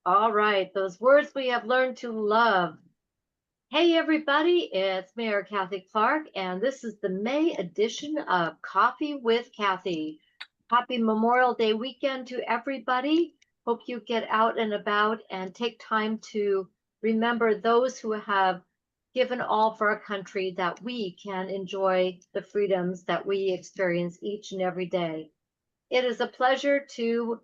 All right, those words we have learned to love. Hey, everybody, it's Mayor Cathy Clark, and this is the May edition of Coffee with Cathy. Happy Memorial Day weekend to everybody. Hope you get out and about and take time to remember those who have given all for our country that we can enjoy the freedoms that we experience each and every day. It is a pleasure to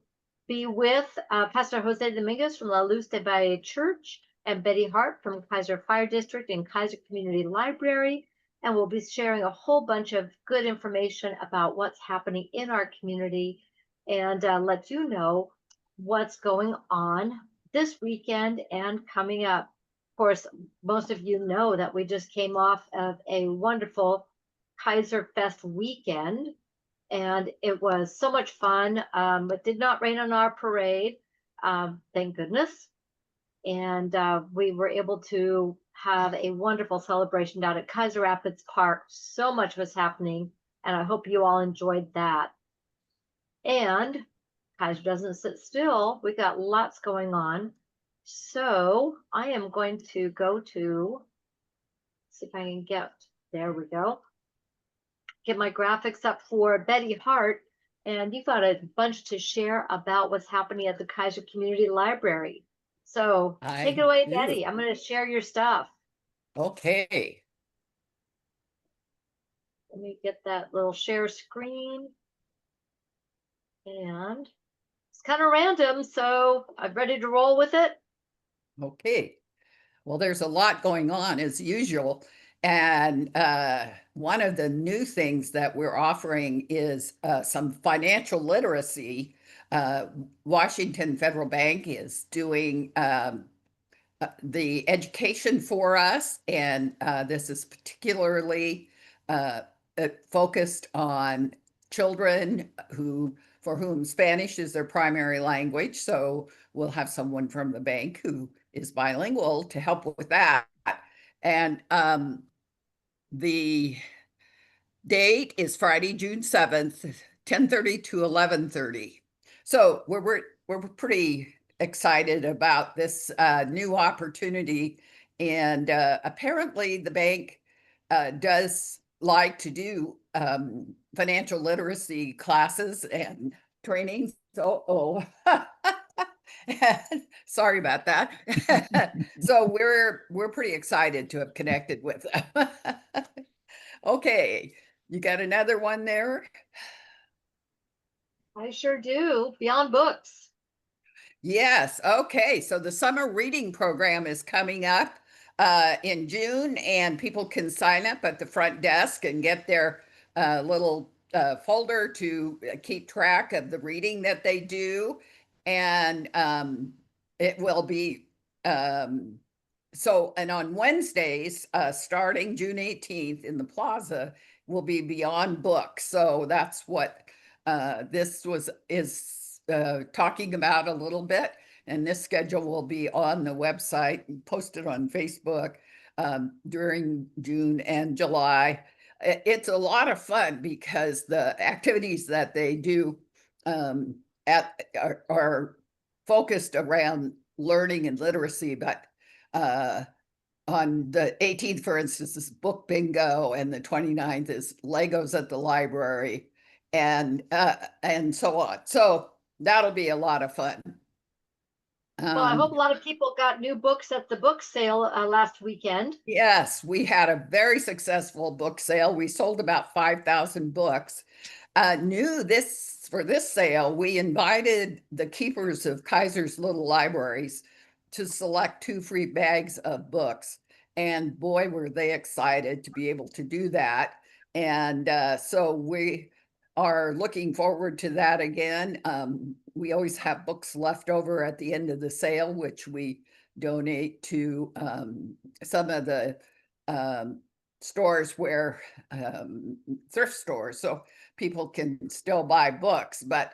be with Pastor Jose Dominguez from La Luz de Valle Church and Betty Hart from Kaiser Fire District and Kaiser Community Library. And we'll be sharing a whole bunch of good information about what's happening in our community and let you know what's going on this weekend and coming up. Of course, most of you know that we just came off of a wonderful Kaiser Fest weekend and it was so much fun. It did not rain on our parade, thank goodness. And we were able to have a wonderful celebration down at Kaiser Rapids Park. So much was happening, and I hope you all enjoyed that. And Kaiser doesn't sit still. We got lots going on. So I am going to go to, see if I can get, there we go, get my graphics up for Betty Hart. And you've got a bunch to share about what's happening at the Kaiser Community Library. So take it I away, do. Betty. I'm going to share your stuff. Okay. Let me get that little share screen. And it's kind of random, so I'm ready to roll with it. Okay. Well, there's a lot going on as usual. And one of the new things that we're offering is some financial literacy. Washington Federal Bank is doing the education for us, and this is particularly focused on children for whom Spanish is their primary language. So we'll have someone from the bank who is bilingual to help with that. And the date is Friday, June 7th, 10:30 to 11:30. So we're pretty excited about this new opportunity. And apparently the bank does like to do financial literacy classes and trainings. So, sorry about that. So we're pretty excited to have connected with them. Okay, you got another one there? I sure do. Beyond Books. Yes. Okay. So the summer reading program is coming up in June, and people can sign up at the front desk and get their little folder to keep track of the reading that they do. And it will be and on Wednesdays, starting June 18th in the plaza, will be Beyond Books. So that's what this is talking about a little bit. And this schedule will be on the website and posted on Facebook during June and July. It's a lot of fun because the activities that they do are focused around learning and literacy, but uh, on the 18th, for instance, is book bingo, and the 29th is Legos at the library, and so on. So that'll be a lot of fun. Well, I hope a Um, lot of people got new books at the book sale last weekend. yes, we had a very successful book sale. We sold about 5,000 books. New this for this sale, we invited the keepers of Kaiser's little libraries to select 2 free bags of books. And boy, were they excited to be able to do that. And so we are looking forward to that again. We always have books left over at the end of the sale, which we donate to some of the stores where thrift stores. So people can still buy books, but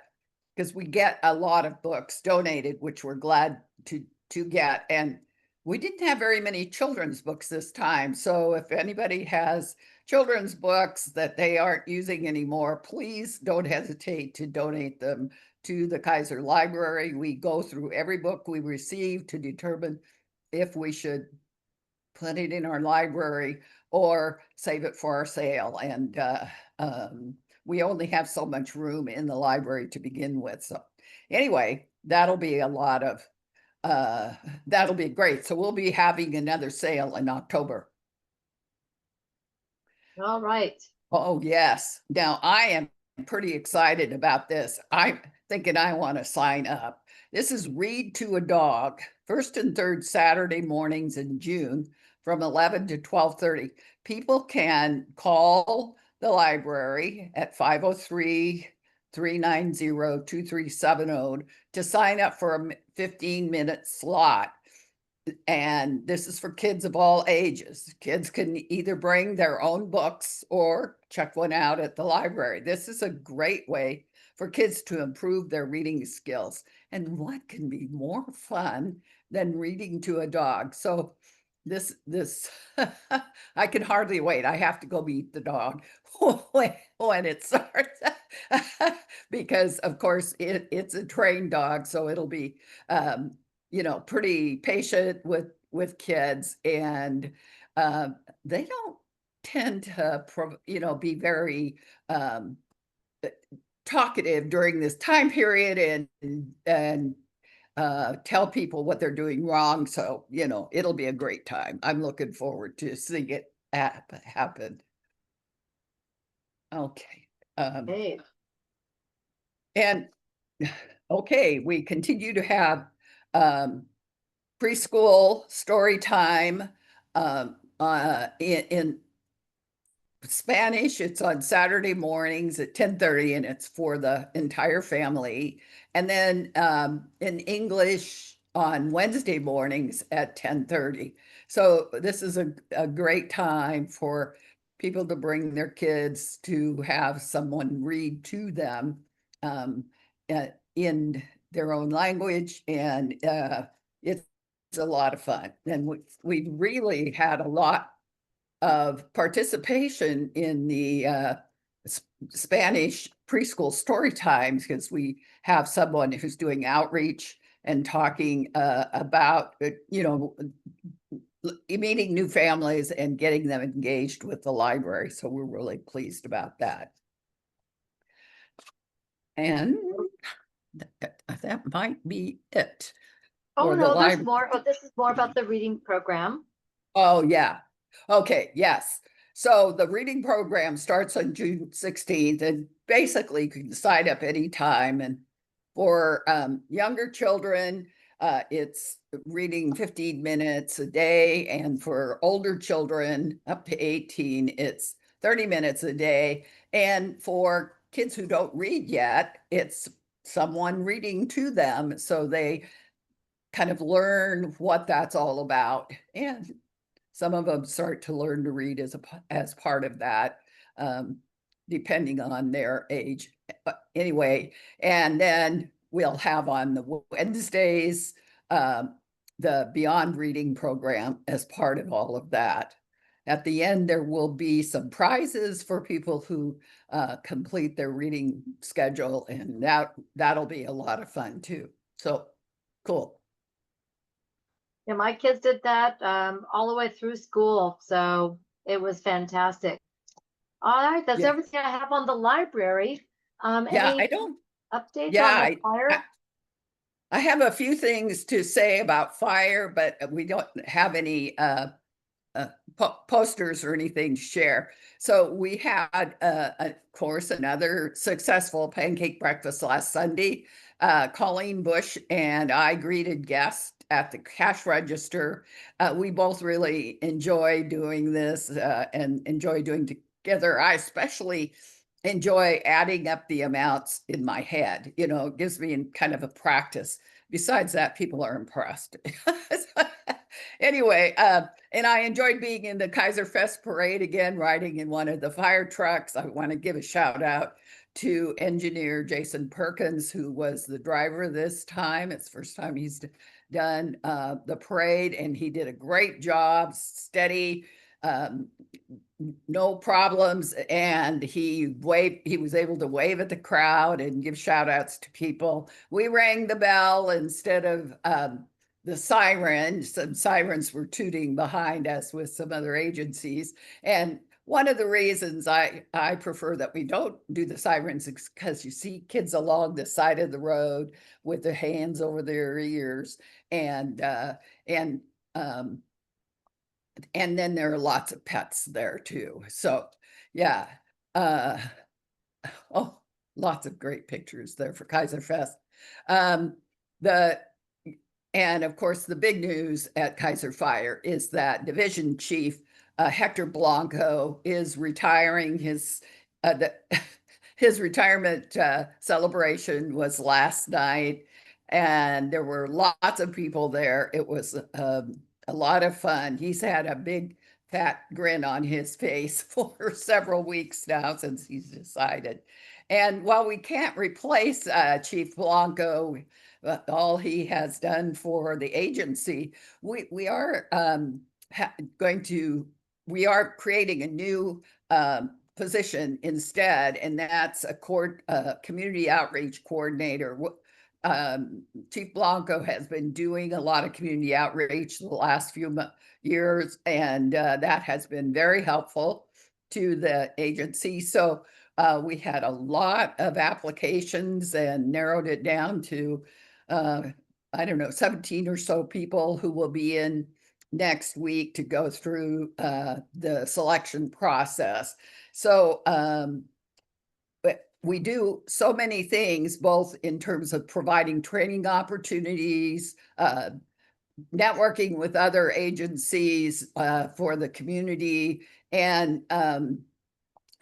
because we get a lot of books donated, which we're glad to get. And we didn't have very many children's books this time. So if anybody has children's books that they aren't using anymore, please don't hesitate to donate them to the Kaiser Library. We go through every book we receive to determine if we should put it in our library or save it for our sale. And we only have so much room in the library to begin with. So anyway, that'll be a lot of, that'll be great. So we'll be having another sale in October. All right. Oh, yes. Now I am pretty excited about this. I'm thinking I want to sign up. This is Read to a Dog, first and third Saturday mornings in June from 11 to 12:30. People can call the library at 503-390-2370 to sign up for a 15-minute slot. And this is for kids of all ages. Kids can either bring their own books or check one out at the library. This is a great way for kids to improve their reading skills. And what can be more fun than reading to a dog? So this I can hardly wait. I have to go meet the dog when it starts because of course it's a trained dog, so it'll be pretty patient with kids, and they don't tend to be very talkative during this time period and tell people what they're doing wrong. So it'll be a great time. I'm looking forward to seeing it happen. Okay. Hey. And okay, we continue to have preschool story time in Spanish. It's on Saturday mornings at 10:30, and it's for the entire family. And then in English on Wednesday mornings at 10:30. So this is a great time for people to bring their kids to have someone read to them in their own language, and it's a lot of fun. And we really had a lot of participation in the Spanish preschool story times, because we have someone who's doing outreach and talking about meeting new families and getting them engaged with the library. So we're really pleased about that. And that might be it. Oh, For the no, there's library. more. Oh, this is more about the reading program. Oh, yeah. Okay, yes. So the reading program starts on June 16th, and basically you can sign up anytime. And for younger children, it's reading 15 minutes a day. And for older children up to 18, it's 30 minutes a day. And for kids who don't read yet, it's someone reading to them, so they kind of learn what that's all about. And some of them start to learn to read as part of that, depending on their age. Anyway, and then we'll have on the Wednesdays the Beyond Reading program as part of all of that. At the end, there will be some prizes for people who complete their reading schedule, and that'll be a lot of fun too. So cool. Yeah, my kids did that all the way through school, so it was fantastic. All right, that's Yeah. everything I have on the library. Yeah, Any I don't. updates Yeah, on the fire? I have a few things to say about fire, but we don't have any posters or anything to share. So we had, of course, another successful pancake breakfast last Sunday. Colleen Bush and I greeted guests at the cash register. We both really enjoy doing this and enjoy doing together. I especially enjoy adding up the amounts in my head. It gives me kind of a practice. Besides that, people are impressed. Anyway, and I enjoyed being in the Kaiser Fest parade again, riding in one of the fire trucks. I want to give a shout out to engineer Jason Perkins, who was the driver this time. It's the first time he's done the parade, and he did a great job, steady, um, no problems. And he was able to wave at the crowd and give shout outs to people. We rang the bell instead of the sirens. Some sirens were tooting behind us with some other agencies. And one of the reasons I prefer that we don't do the sirens is because you see kids along the side of the road with their hands over their ears, and and um, and then there are lots of pets there too. So yeah, uh, oh, lots of great pictures there for Kaiser Fest. Um, the and of course, the big news at Kaiser Fire is that Division Chief Hector Blanco is retiring. His retirement celebration was last night, and there were lots of people there. It was a lot of fun. He's had a big fat grin on his face for several weeks now since he's decided. And while we can't replace Chief Blanco, all he has done for the agency, we are going to we are creating a new position instead, and that's a community outreach coordinator. Chief Blanco has been doing a lot of community outreach the last few years, and that has been very helpful to the agency. So we had a lot of applications and narrowed it down to, I don't know, 17 or so people who will be in next week to go through the selection process. So but we do so many things, both in terms of providing training opportunities, networking with other agencies for the community, and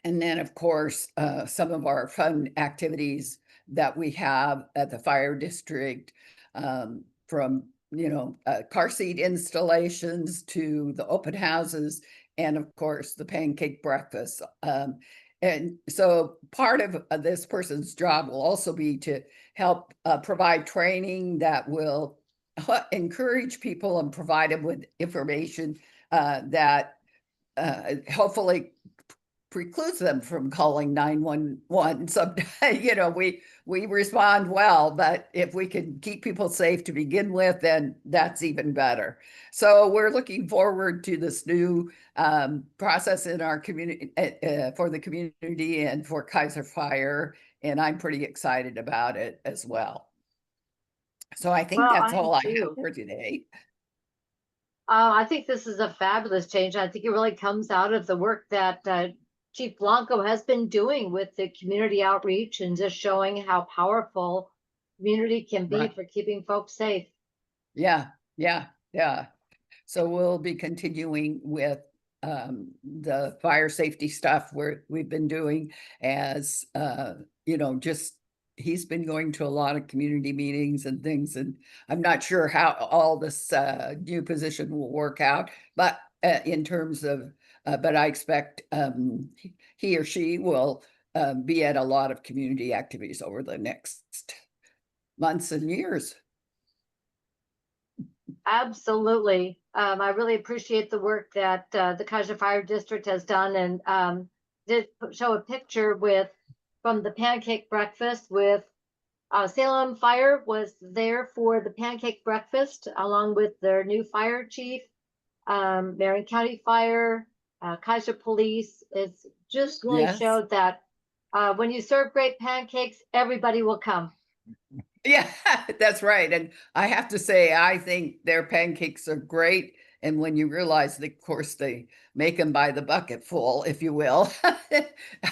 then, of course, some of our fun activities that we have at the fire district, from car seat installations to the open houses, and of course the pancake breakfast. And so part of this person's job will also be to help provide training that will encourage people and provide them with information that hopefully precludes them from calling 911. Sometimes, we respond well, but if we can keep people safe to begin with, then that's even better. So we're looking forward to this new process in our community, for the community and for Kaiser Fire, and I'm pretty excited about it as well. So I think Well, that's I am all I have too. for today. I think this is a fabulous change. I think it really comes out of the work that Chief Blanco has been doing with the community outreach and just showing how powerful community can be Right. for keeping folks safe. Yeah, yeah, yeah. So we'll be continuing with the fire safety stuff we've been doing, as just he's been going to a lot of community meetings and things, and I'm not sure how all this new position will work out, but in terms of but I expect he or she will be at a lot of community activities over the next months and years. Absolutely. I really appreciate the work that the Kaiser Fire District has done, and did show a picture from the pancake breakfast with Salem Fire was there for the pancake breakfast along with their new fire chief, Marion County Fire, Kaiser Police. It's just really Yes. showed that when you serve great pancakes, everybody will come. Yeah, that's right. And I have to say, I think their pancakes are great. And when you realize that, of course, they make them by the bucket full, if you will,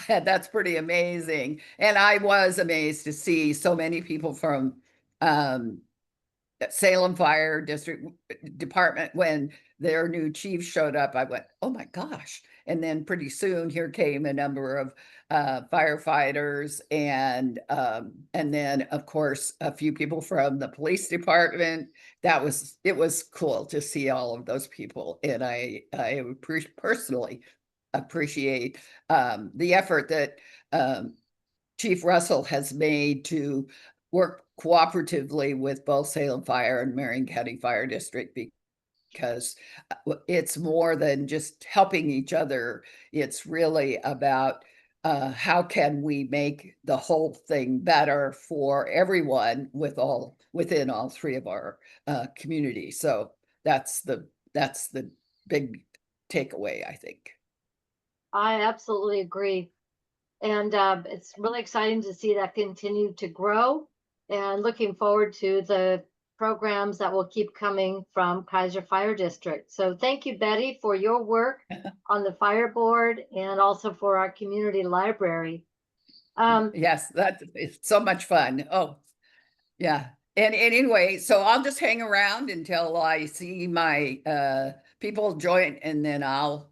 that's pretty amazing. And I was amazed to see so many people from um, Salem Fire District Department. When their new chief showed up, I went, oh my gosh. And then pretty soon here came a number of firefighters, and then of course a few people from the police department. It was cool to see all of those people, and I personally appreciate the effort that um, Chief Russell has made to work cooperatively with both Salem Fire and Marion County Fire District, because it's more than just helping each other. It's really about how can we make the whole thing better for everyone within all three of our communities. So that's the big takeaway, I think. I absolutely agree. And it's really exciting to see that continue to grow, and looking forward to the programs that will keep coming from Kaiser Fire District. So thank you, Betty, for your work on the fire board and also for our community library. Yes, it's so much fun. Oh, yeah. And anyway, so I'll just hang around until I see my people join, and then I'll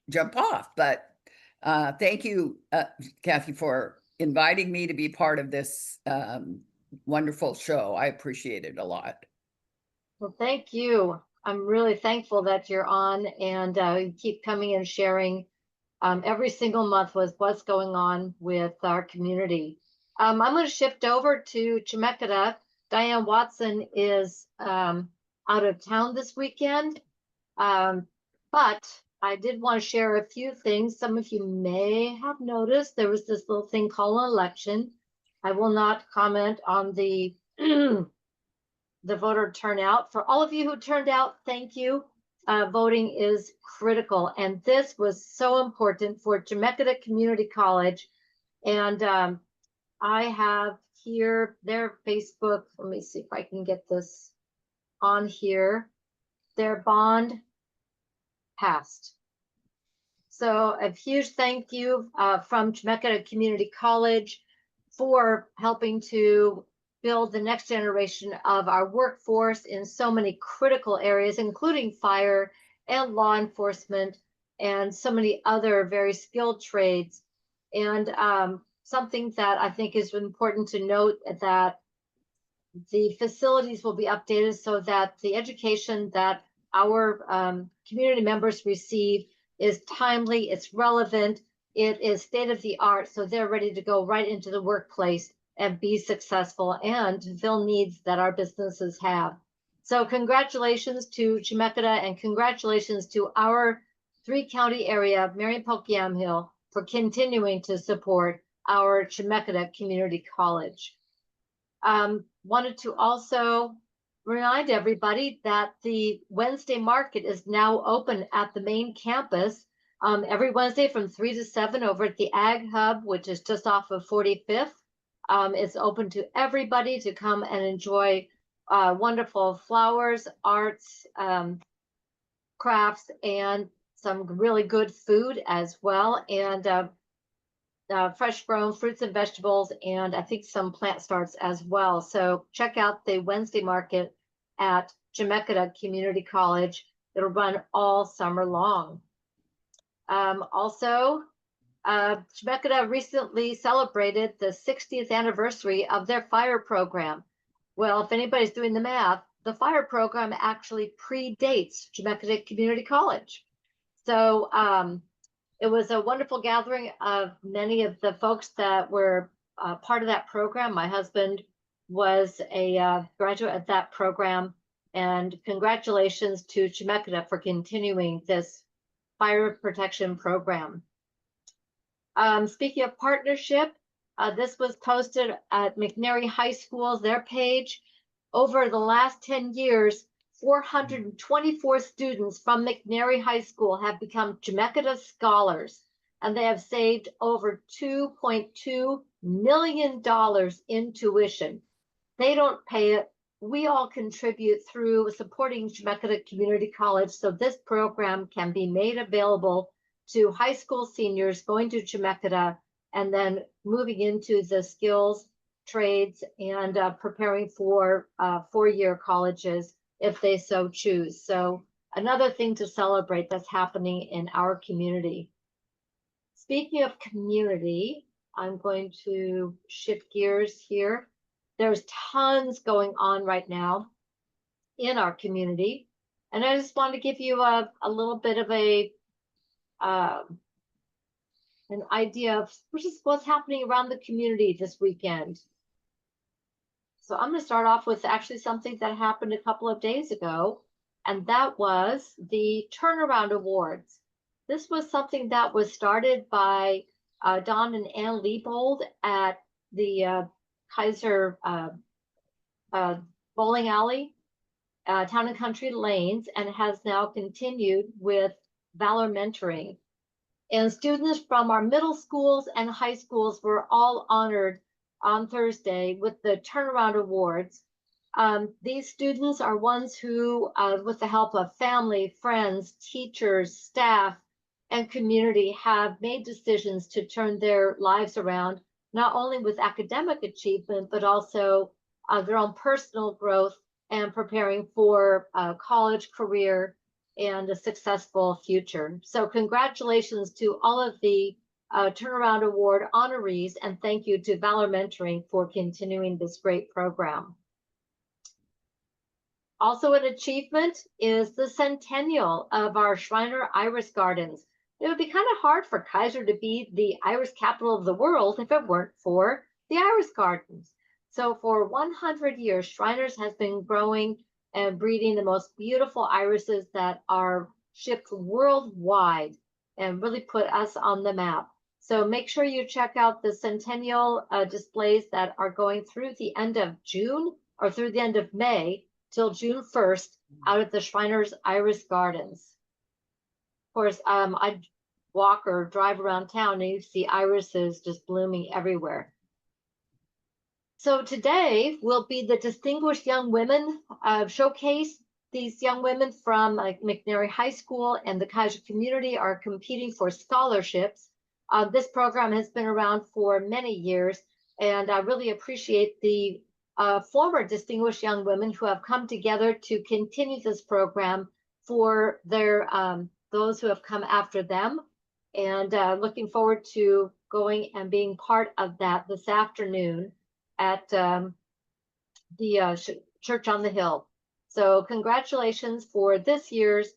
jump off. But thank you, Cathy, for inviting me to be part of this wonderful show. I appreciate it a lot. Well, thank you. I'm really thankful that you're on, and you keep coming and sharing every single month with what's going on with our community. I'm going to shift over to Chemeketa. Diane Watson is out of town this weekend, but I did want to share a few things. Some of you may have noticed there was this little thing called an election. I will not comment on the the voter turnout. For all of you who turned out, thank you. Voting is critical, and this was so important for Chemeketa Community College. And I have here their Facebook. Let me see if I can get this on here. Their bond passed. So a huge thank you from Chemeketa Community College for helping to build the next generation of our workforce in so many critical areas, including fire and law enforcement and so many other very skilled trades. And something that I think is important to note that the facilities will be updated so that the education that our community members receive is timely, it's relevant, it is state of the art, so they're ready to go right into the workplace and be successful and fill needs that our businesses have. So congratulations to Chemeketa, and congratulations to our 3-county area, Marion Polk Yamhill, for continuing to support our Chemeketa Community College. Wanted to also remind everybody that the Wednesday market is now open at the main campus every Wednesday from 3 to 7 over at the Ag Hub, which is just off of 45th. It's open to everybody to come and enjoy wonderful flowers, arts, crafts, and some really good food as well. And fresh grown fruits and vegetables, and I think some plant starts as well. So check out the Wednesday market at Chemeketa Community College. It'll run all summer long. Also, Chemeketa recently celebrated the 60th anniversary of their fire program. Well, if anybody's doing the math, the fire program actually predates Chemeketa Community College. So it was a wonderful gathering of many of the folks that were part of that program. My husband was a graduate of that program, and congratulations to Chemeketa for continuing this fire protection program. Speaking of partnership, this was posted at McNary High School, their page. Over the last 10 years, 424 students from McNary High School have become Chemeketa scholars, and they have saved over $2.2 million in tuition. They don't pay it. We all contribute through supporting Chemeketa Community College, so this program can be made available to high school seniors going to Chemeketa and then moving into the skills, trades, and preparing for 4-year colleges if they so choose. So another thing to celebrate that's happening in our community. Speaking of community, I'm going to shift gears here. There's tons going on right now in our community. And I just want to give you a little bit of an idea of what's happening around the community this weekend. So I'm going to start off with actually something that happened a couple of days ago. and that was the Turnaround Awards. This was something that was started by Don and Ann Liebold at the Kaiser Bowling Alley, Town and Country Lanes, and has now continued with Valor Mentoring. And students from our middle schools and high schools were all honored on Thursday with the Turnaround Awards. These students are ones who, with the help of family, friends, teachers, staff, and community, have made decisions to turn their lives around, not only with academic achievement, but also their own personal growth and preparing for a college career and a successful future. So congratulations to all of the Turnaround Award honorees, and thank you to Valor Mentoring for continuing this great program. Also an achievement is the centennial of our Shriner Iris Gardens. It would be kind of hard for Kaiser to be the iris capital of the world if it weren't for the Iris Gardens. So for 100 years, Shriners has been growing and breeding the most beautiful irises that are shipped worldwide and really put us on the map. So make sure you check out the centennial displays that are going through the end of June or through the end of May till June 1st out at the Shriners Iris Gardens. Of course, I walk or drive around town and you see irises just blooming everywhere. So today will be the Distinguished Young Women Showcase. These young women from McNary High School and the Kaiser community are competing for scholarships. This program has been around for many years, and I really appreciate the former distinguished young women who have come together to continue this program for their those who have come after them, and looking forward to going and being part of that this afternoon at the Church on the Hill. So congratulations for this year's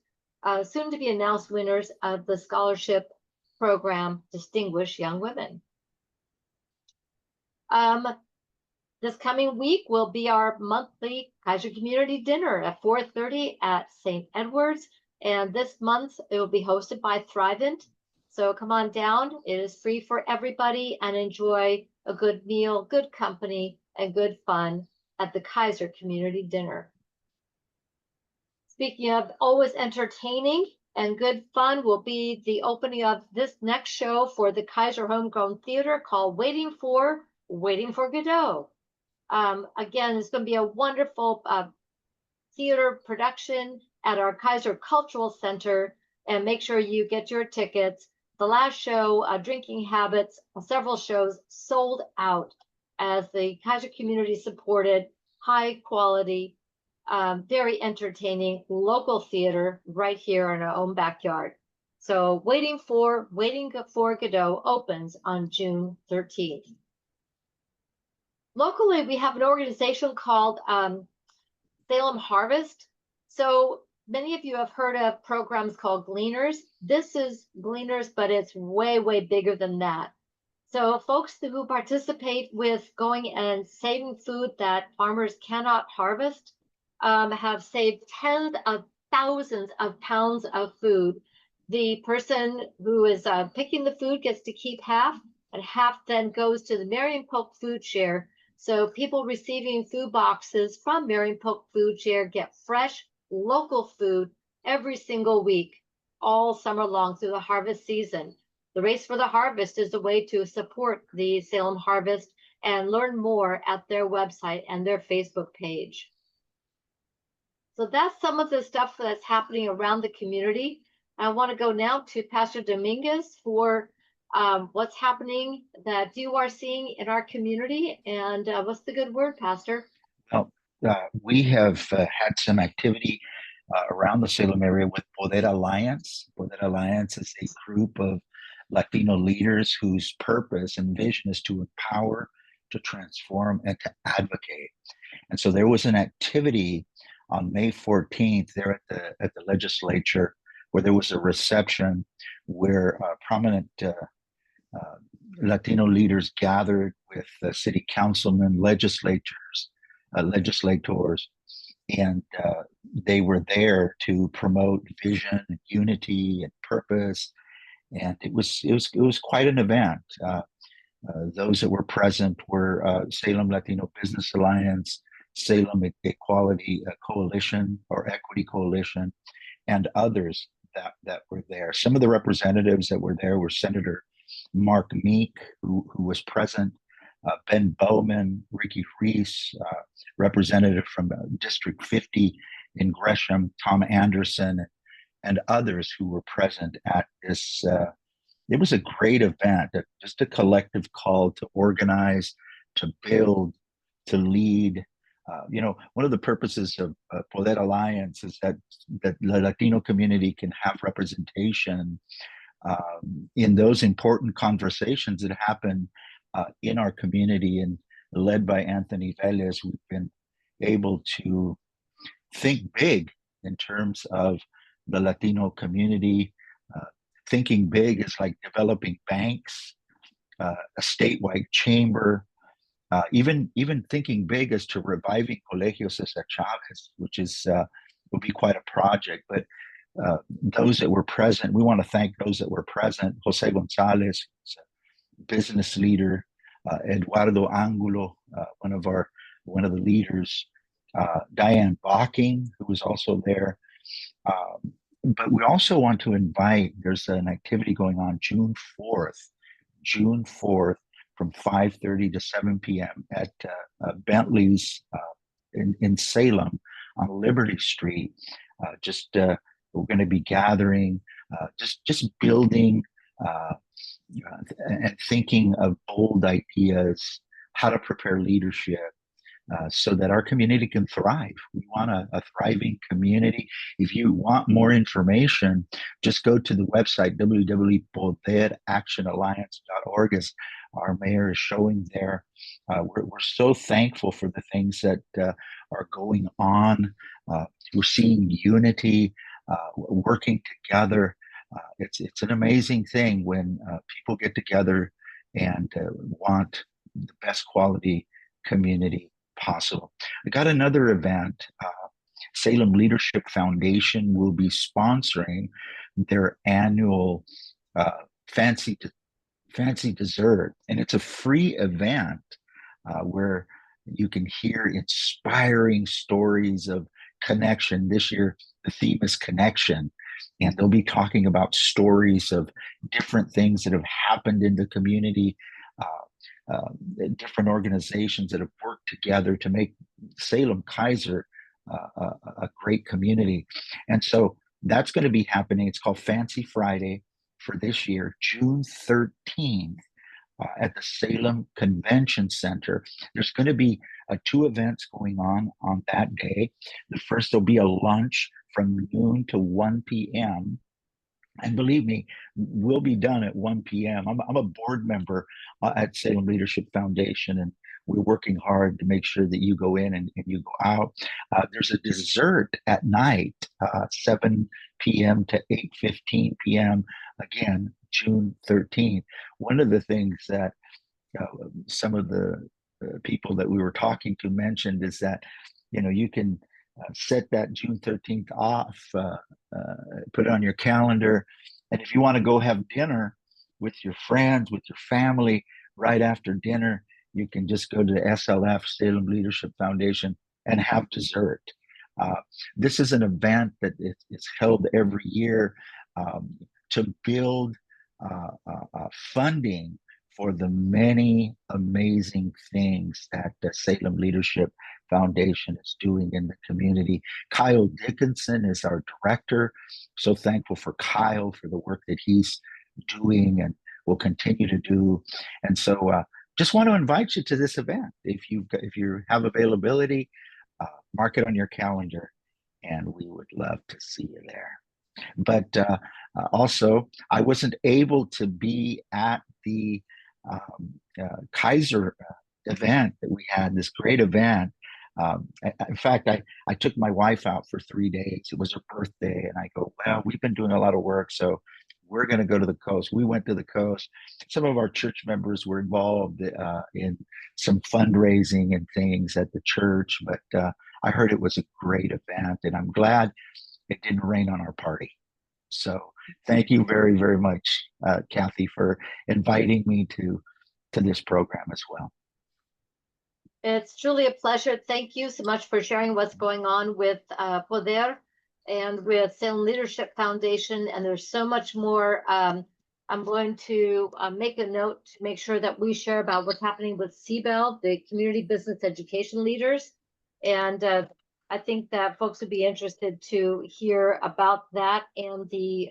soon to be announced winners of the scholarship program, Distinguished Young Women. This coming week will be our monthly Kaiser Community Dinner at 4:30 at St. Edward's. And this month it will be hosted by Thrivent. So come on down. It is free for everybody, and enjoy a good meal, good company, and good fun at the Kaiser Community Dinner. Speaking of always entertaining and good fun, will be the opening of this next show for the Kaiser Homegrown Theater called Waiting for Godot. Again, it's going to be a wonderful theater production at our Kaiser Cultural Center, and make sure you get your tickets. The last show, Drinking Habits, several shows sold out as the Kaiser community supported high quality, very entertaining local theater right here in our own backyard. So Waiting for Godot opens on June 13th. Locally, we have an organization called Salem Harvest. So many of you have heard of programs called Gleaners. This is Gleaners, but it's way, way bigger than that. So folks who participate with going and saving food that farmers cannot harvest have saved tens of thousands of pounds of food. The person who is picking the food gets to keep half, and half then goes to the Marion Polk Food Share. So people receiving food boxes from Marion Polk Food Share get fresh, local food every single week, all summer long through the harvest season. The Race for the Harvest is a way to support the Salem Harvest and learn more at their website and their Facebook page. So that's some of the stuff that's happening around the community. I want to go now to Pastor Dominguez for what's happening that you are seeing in our community. And what's the good word, Pastor? Well, we have had some activity around the Salem area with Poder Alliance. Poder Alliance is a group of Latino leaders whose purpose and vision is to empower, to transform, and to advocate. And so there was an activity on May 14th there at the legislature where there was a reception where prominent Latino leaders gathered with city councilmen, legislators, and they were there to promote vision and unity and purpose. And it was quite an event. Those that were present were Salem Latino Business Alliance, Salem Equality Coalition or Equity Coalition, and others that were there. Some of the representatives that were there were Senator Mark Meek, who was present, Ben Bowman, Ricky Reese, representative from District 50 in Gresham, Tom Anderson, and others who were present at this. It was a great event, just a collective call to organize, to build, to lead. One of the purposes of Poder Alliance is that the Latino community can have representation in those important conversations that happen in our community. And led by Anthony Velez, we've been able to think big in terms of the Latino community. Thinking big is like developing banks, a statewide chamber, even thinking big as to reviving Colegio Cesar Chavez, which will be quite a project. But those that were present, we want to thank those that were present. Jose Gonzalez, business leader, Eduardo Angulo, one of the leaders, Diane Bocking, who was also there. But we also want to invite, there's an activity going on June 4th from 5:30 to 7 p.m. at Bentley's in Salem on Liberty Street. We're going to be gathering, just building and thinking of bold ideas, how to prepare leadership, so that our community can thrive. We want a thriving community. If you want more information, just go to the website, www.poderactionalliance.org, as our mayor is showing there. We're so thankful for the things that are going on. We're seeing unity, working together. It's an amazing thing when people get together and want the best quality community possible. I got another event. Salem Leadership Foundation will be sponsoring their annual fancy dessert, and it's a free event where you can hear inspiring stories of connection. This year, the theme is connection, and they'll be talking about stories of different things that have happened in the community. Different organizations that have worked together to make Salem Kaiser a great community. And so that's going to be happening. It's called Fancy Friday for this year, June 13th, at the Salem Convention Center. There's going to be 2 events going on that day. The first will be a lunch from noon to 1 p.m. And believe me, we'll be done at 1 p.m. I'm a board member at Salem Leadership Foundation, and we're working hard to make sure that you go in and you go out. There's a dessert at night, 7 p.m. to 8:15 p.m. Again, June 13th. One of the things that some of the people that we were talking to mentioned is that, you can set that June 13th off, put it on your calendar. And if you want to go have dinner with your friends, with your family, right after dinner, you can just go to the SLF, Salem Leadership Foundation, and have dessert. This is an event that is held every year to build funding for the many amazing things that the Salem Leadership Foundation is doing in the community. Kyle Dickinson is our director. So thankful for Kyle for the work that he's doing and will continue to do. And so just want to invite you to this event. If you have availability, mark it on your calendar, and we would love to see you there. But also, I wasn't able to be at the Kaiser event that we had, this great event. In fact, I took my wife out for 3 days. It was her birthday, and I go, well, we've been doing a lot of work, so we're going to go to the coast. We went to the coast. Some of our church members were involved in some fundraising and things at the church, but I heard it was a great event, and I'm glad it didn't rain on our party. So thank you very, very much, Cathy, for inviting me to this program as well. It's truly a pleasure. Thank you so much for sharing what's going on with Poder and with Salem Leadership Foundation. And there's so much more. I'm going to make a note to make sure that we share about what's happening with CBEL, the Community Business Education Leaders. And I think that folks would be interested to hear about that and the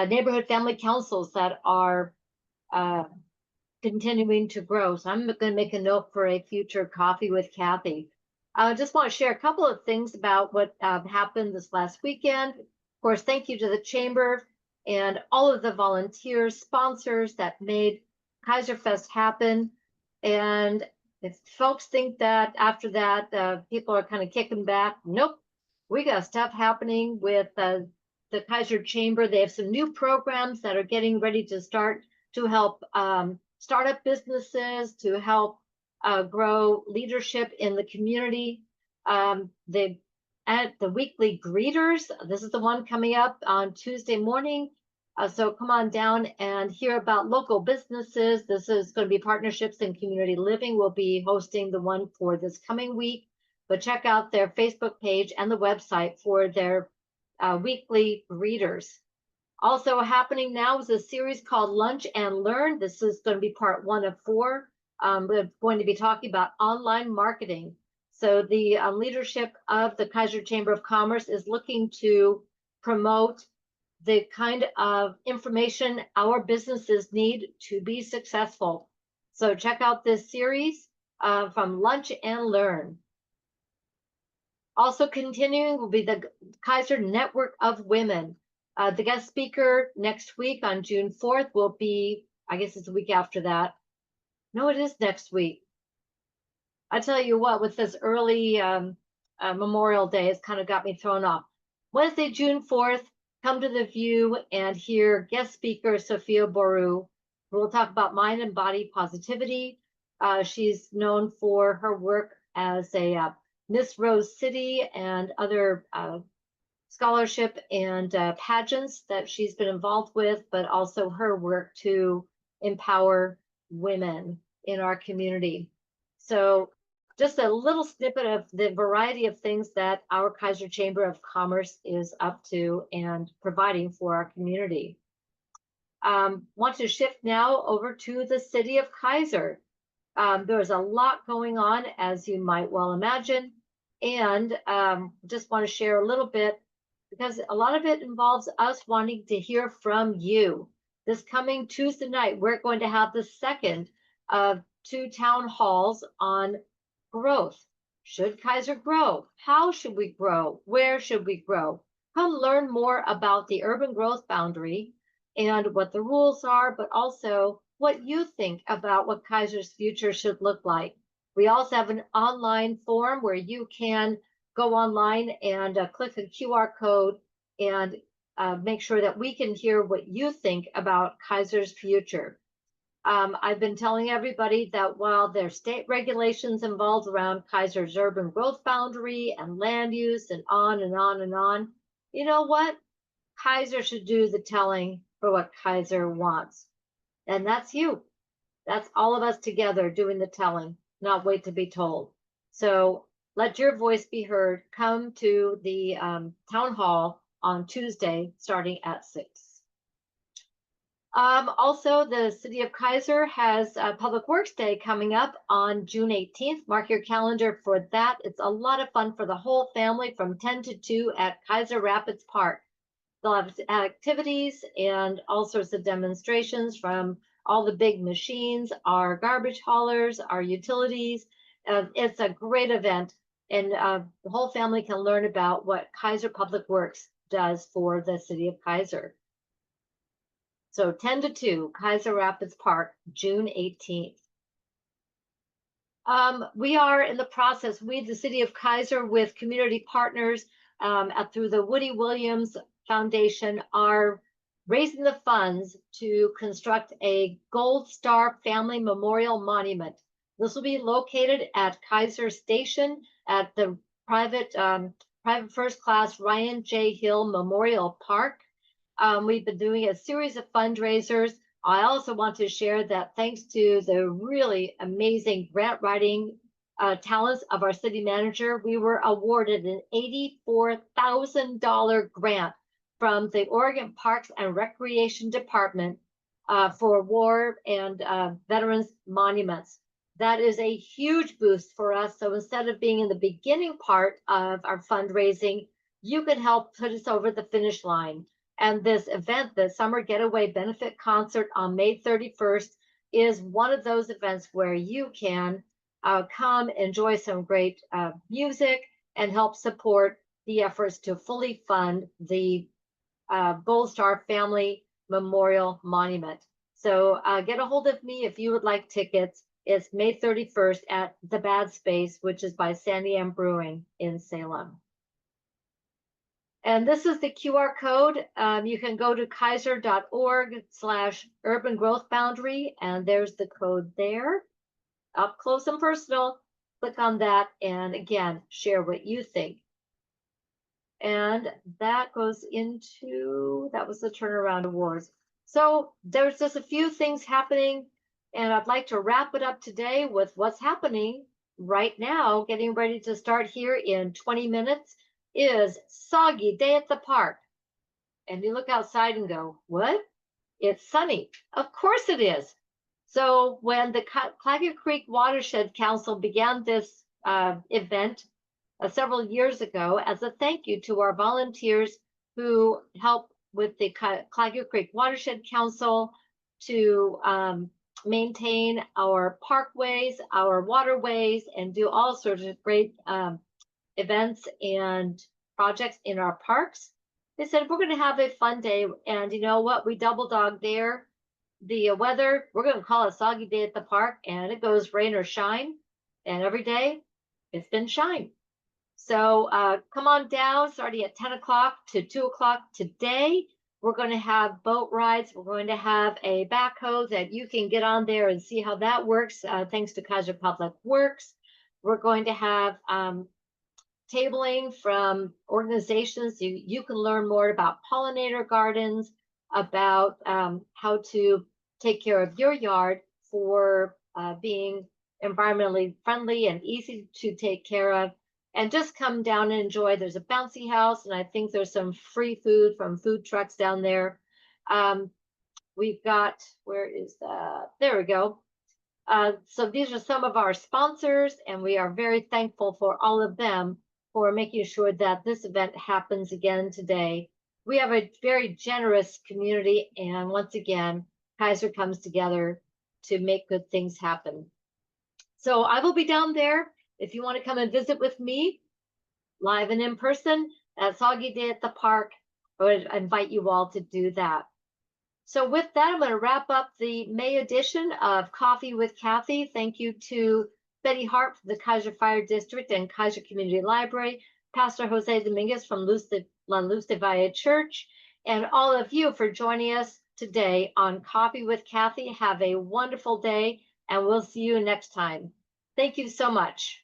neighborhood family councils that are continuing to grow. So I'm going to make a note for a future coffee with Cathy. I just want to share a couple of things about what happened this last weekend. Of course, thank you to the Chamber and all of the volunteers, sponsors that made Kaiser Fest happen. And if folks think that after that, people are kind of kicking back, nope. We got stuff happening with the Kaiser Chamber. They have some new programs that are getting ready to start to help startup businesses, to help grow leadership in the community. They at the weekly greeters. This is the one coming up on Tuesday morning. So come on down and hear about local businesses. This is going to be Partnerships in Community Living. We'll be hosting the one for this coming week, but check out their Facebook page and the website for their weekly greeters. Also happening now is a series called Lunch and Learn. This is going to be part 1 of 4. We're going to be talking about online marketing. So the leadership of the Kaiser Chamber of Commerce is looking to promote the kind of information our businesses need to be successful. So check out this series from Lunch and Learn. Also continuing will be the Kaiser Network of Women. The guest speaker next week on June 4th will be, I guess it's the week after that. No, it is next week. I tell you what, with this early Memorial Day, it's kind of got me thrown off. Wednesday, June 4th, come to the View and hear guest speaker Sophia Boru, who will talk about mind and body positivity. She's known for her work as a Miss Rose City and other scholarship and pageants that she's been involved with, but also her work to empower women in our community. So just a little snippet of the variety of things that our Kaiser Chamber of Commerce is up to and providing for our community. Want to shift now over to the city of Kaiser. There's a lot going on, as you might well imagine, and just want to share a little bit because a lot of it involves us wanting to hear from you. This coming Tuesday night, we're going to have the second of 2 town halls on growth. Should Kaiser grow? How should we grow? Where should we grow? Come learn more about the urban growth boundary and what the rules are, but also what you think about what Kaiser's future should look like. We also have an online forum where you can go online and click a QR code and make sure that we can hear what you think about Kaiser's future. I've been telling everybody that while there's state regulations involved around Kaiser's urban growth boundary and land use and on and on and on, you know what? Kaiser should do the telling for what Kaiser wants. And that's you. That's all of us together doing the telling, not wait to be told. So let your voice be heard. Come to the town hall on Tuesday, starting at 6. Also, the city of Kaiser has Public Works Day coming up on June 18th. Mark your calendar for that. It's a lot of fun for the whole family from 10 to 2 at Kaiser Rapids Park. They'll have activities and all sorts of demonstrations from all the big machines, our garbage haulers, our utilities. It's a great event, and the whole family can learn about what Kaiser Public Works does for the city of Kaiser. So 10 to 2, Kaiser Rapids Park, June 18th. We are in the process, we, the city of Kaiser, with community partners through the Woody Williams Foundation, are raising the funds to construct a Gold Star Family Memorial Monument. This will be located at Kaiser Station at the private first class Ryan J. Hill Memorial Park. We've been doing a series of fundraisers. I also want to share that thanks to the really amazing grant writing talents of our city manager, we were awarded an $84,000 grant from the Oregon Parks and Recreation Department for war and veterans monuments. That is a huge boost for us. So instead of being in the beginning part of our fundraising, you can help put us over the finish line. And this event, the Summer Getaway Benefit Concert on May 31st, is one of those events where you can come enjoy some great music and help support the efforts to fully fund the Gold Star Family Memorial Monument. So get a hold of me if you would like tickets. It's May 31st at the Bad Space, which is by Sandy M. Brewing in Salem. And this is the QR code. You can go to kaiser.org/urban growth boundary, and there's the code there. Up close and personal. Click on that, and again, share what you think. And that goes into, that was the Turnaround Awards. So there's just a few things happening, and I'd like to wrap it up today with what's happening right now, getting ready to start here in 20 minutes, is Soggy Day at the Park. And you look outside and go, what? It's sunny. Of course it is. So when the Claggett Creek Watershed Council began this event several years ago, as a thank you to our volunteers who help with the Claggett Creek Watershed Council to maintain our parkways, our waterways, and do all sorts of great events and projects in our parks. They said, we're going to have a fun day. And you know what? We double dog there. The weather, we're going to call it Soggy Day at the Park, and it goes rain or shine. And every day it's been shine. So come on down, starting at 10 o'clock to 2 o'clock today. We're going to have boat rides. We're going to have a backhoe that you can get on there and see how that works, thanks to Kaiser Public Works. We're going to have tabling from organizations. You can learn more about pollinator gardens, about how to take care of your yard for being environmentally friendly and easy to take care of. And just come down and enjoy. There's a bouncy house, and I think there's some free food from food trucks down there. We've got, where is that? There we go. So these are some of our sponsors, and we are very thankful for all of them for making sure that this event happens again today. We have a very generous community, and once again, Kaiser comes together to make good things happen. So I will be down there. If you want to come and visit with me, live and in person, at Soggy Day at the Park, I would invite you all to do that. So with that, I'm going to wrap up the May edition of Coffee with Cathy. Thank you to Betty Hart from the Kaiser Fire District and Kaiser Community Library, Pastor Jose Dominguez from La Luz de Valle Church, and all of you for joining us today on Coffee with Cathy. Have a wonderful day, and we'll see you next time. Thank you so much.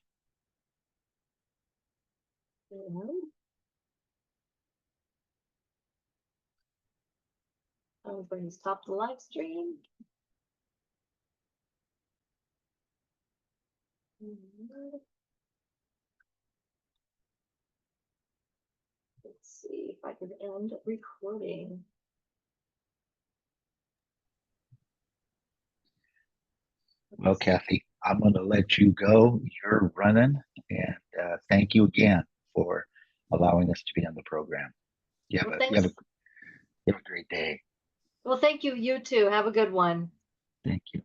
I'm going to stop the live stream. Let's see if I can end recording. Well, Cathy, I'm going to let you go. You're running, and thank you again for allowing us to be on the program. You have, you have a great day. Well, thank you. You too. Have a good one. Thank you.